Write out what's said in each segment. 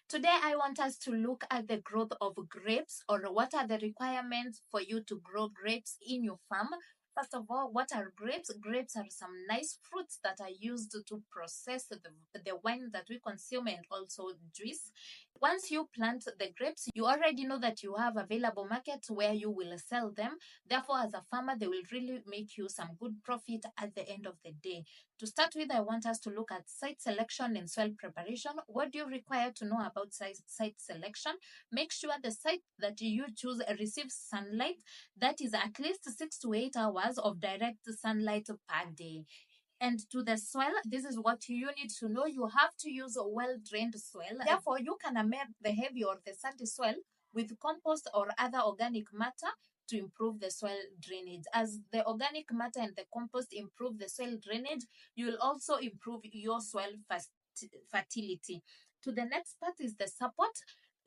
Today, I want us to look at the growth of grapes, or what are the requirements for you to grow grapes in your farm. First of all, what are grapes? Grapes are some nice fruits that are used to process the wine that we consume and also juice. Once you plant the grapes, you already know that you have available markets where you will sell them. Therefore, as a farmer, they will really make you some good profit at the end of the day. To start with, I want us to look at site selection and soil preparation. What do you require to know about site selection? Make sure the site that you choose receives sunlight that is at least 6 to 8 hours of direct sunlight per day. And to the soil, this is what you need to know. You have to use a well-drained soil. Therefore, you can amend the heavy or the sandy soil with compost or other organic matter to improve the soil drainage. As the organic matter and the compost improve the soil drainage, you will also improve your soil fertility. To the next part is the support.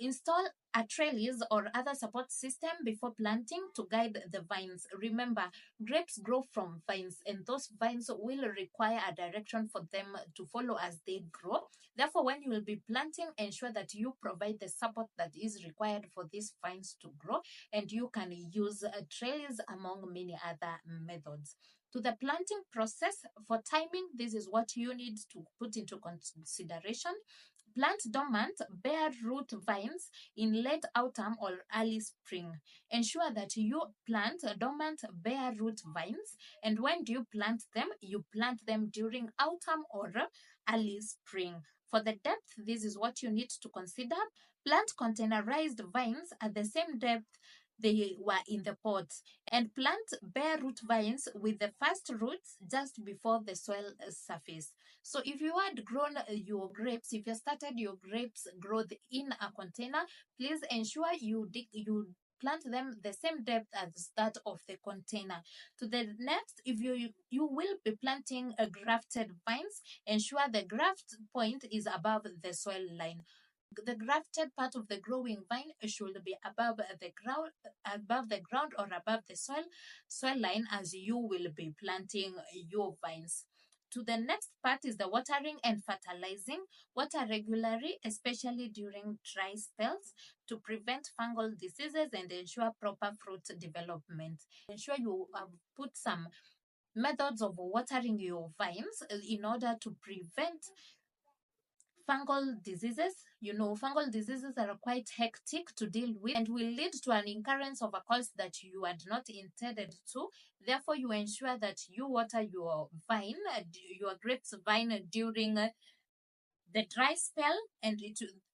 Install a trellis or other support system before planting to guide the vines. Remember, grapes grow from vines, and those vines will require a direction for them to follow as they grow. Therefore, when you will be planting, ensure that you provide the support that is required for these vines to grow, and you can use a trellis among many other methods. To the planting process, for timing, this is what you need to put into consideration. Plant dormant, bare root vines in late autumn or early spring. Ensure that you plant dormant, bare root vines. And when do you plant them? You plant them during autumn or early spring. For the depth, this is what you need to consider. Plant containerized vines at the same depth they were in the pots, and plant bare root vines with the first roots just before the soil surface. So if you had grown your grapes, if you started your grapes growth in a container, please ensure you plant them the same depth as that of the container. To the next, if you will be planting a grafted vines, ensure the graft point is above the soil line. The grafted part of the growing vine should be above the ground or above the soil line as you will be planting your vines. To the next part is the watering and fertilizing. Water regularly, especially during dry spells, to prevent fungal diseases and ensure proper fruit development. Ensure you have put some methods of watering your vines in order to prevent fungal diseases. Fungal diseases are quite hectic to deal with and will lead to an incurrence of a cost that you had not intended to. Therefore, you ensure that you water your grapes vine during the dry spell, and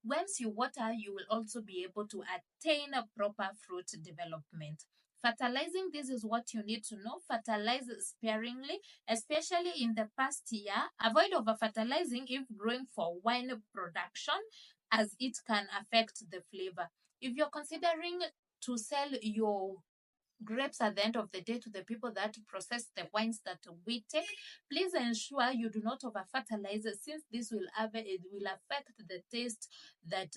once you water, you will also be able to attain a proper fruit development. Fertilizing, this is what you need to know. Fertilize sparingly, especially in the past year. Avoid over fertilizing if growing for wine production, as it can affect the flavor. If you're considering to sell your grapes at the end of the day to the people that process the wines that we take, please ensure you do not over fertilize, since this will affect the taste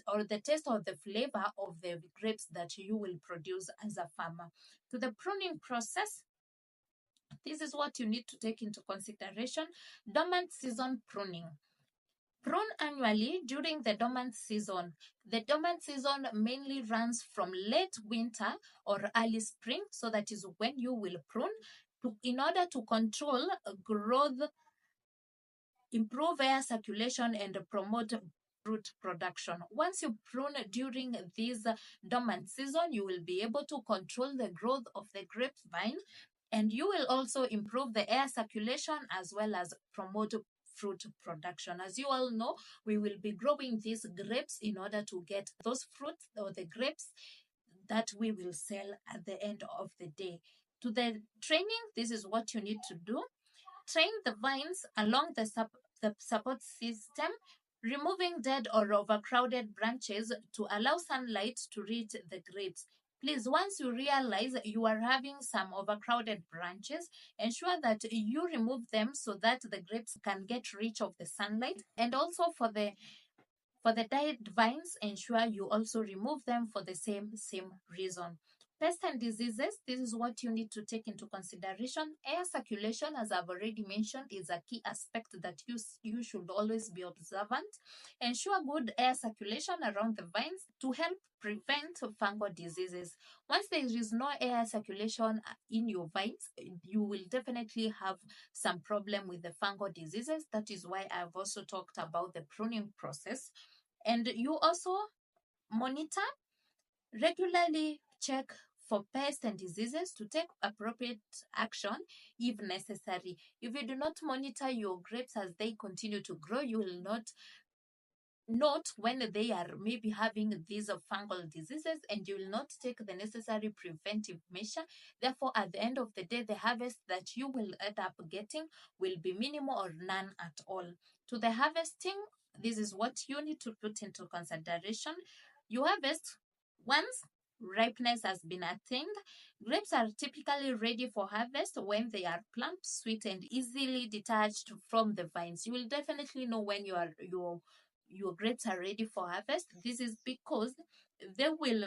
or the flavor of the grapes that you will produce as a farmer. To the pruning process, this is what you need to take into consideration. Dormant season pruning. Prune annually during the dormant season. The dormant season mainly runs from late winter or early spring, so that is when you will prune in order to control growth, improve air circulation, and promote fruit production. Once you prune during this dormant season, you will be able to control the growth of the grapevine, and you will also improve the air circulation as well as promote fruit production. As you all know, we will be growing these grapes in order to get those fruits or the grapes that we will sell at the end of the day. To the training, this is what you need to do. Train the vines along the support system, removing dead or overcrowded branches to allow sunlight to reach the grapes. Please, once you realize you are having some overcrowded branches, ensure that you remove them so that the grapes can get reach of the sunlight. And also for the dead vines, ensure you also remove them for the same reason. Pests and diseases, this is what you need to take into consideration. Air circulation, as I've already mentioned, is a key aspect that you should always be observant. Ensure good air circulation around the vines to help prevent fungal diseases. Once there is no air circulation in your vines, you will definitely have some problem with the fungal diseases. That is why I've also talked about the pruning process. And you also monitor, regularly check for pests and diseases to take appropriate action if necessary. If you do not monitor your grapes as they continue to grow, you will not note when they are maybe having these fungal diseases, and you will not take the necessary preventive measure. Therefore, at the end of the day, the harvest that you will end up getting will be minimal or none at all. To the harvesting, this is what you need to put into consideration. You harvest once ripeness has been attained. Grapes are typically ready for harvest when they are plump, sweet, and easily detached from the vines. You will definitely know when your grapes are ready for harvest. This is because they will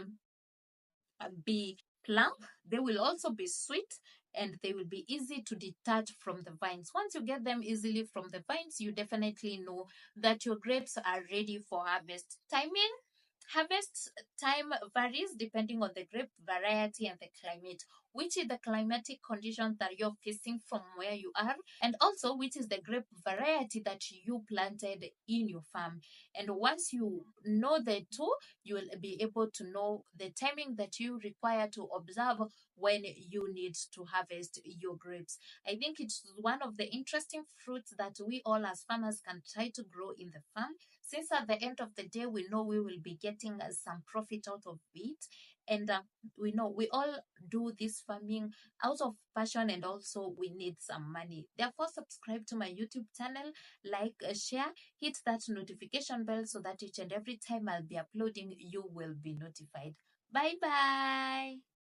be plump, they will also be sweet, and they will be easy to detach from the vines. Once you get them easily from the vines, you definitely know that your grapes are ready for harvest. Timing, harvest time varies depending on the grape variety and the climate, which is the climatic conditions that you're facing from where you are, and also which is the grape variety that you planted in your farm. And once you know the two, you will be able to know the timing that you require to observe when you need to harvest your grapes. I think it's one of the interesting fruits that we all as farmers can try to grow in the farm, since at the end of the day we know we will be getting some profit out of it. And we know we all do this farming out of passion, and also we need some money. Therefore, subscribe to my YouTube channel, like, share, hit that notification bell so that each and every time I'll be uploading, you will be notified. Bye bye.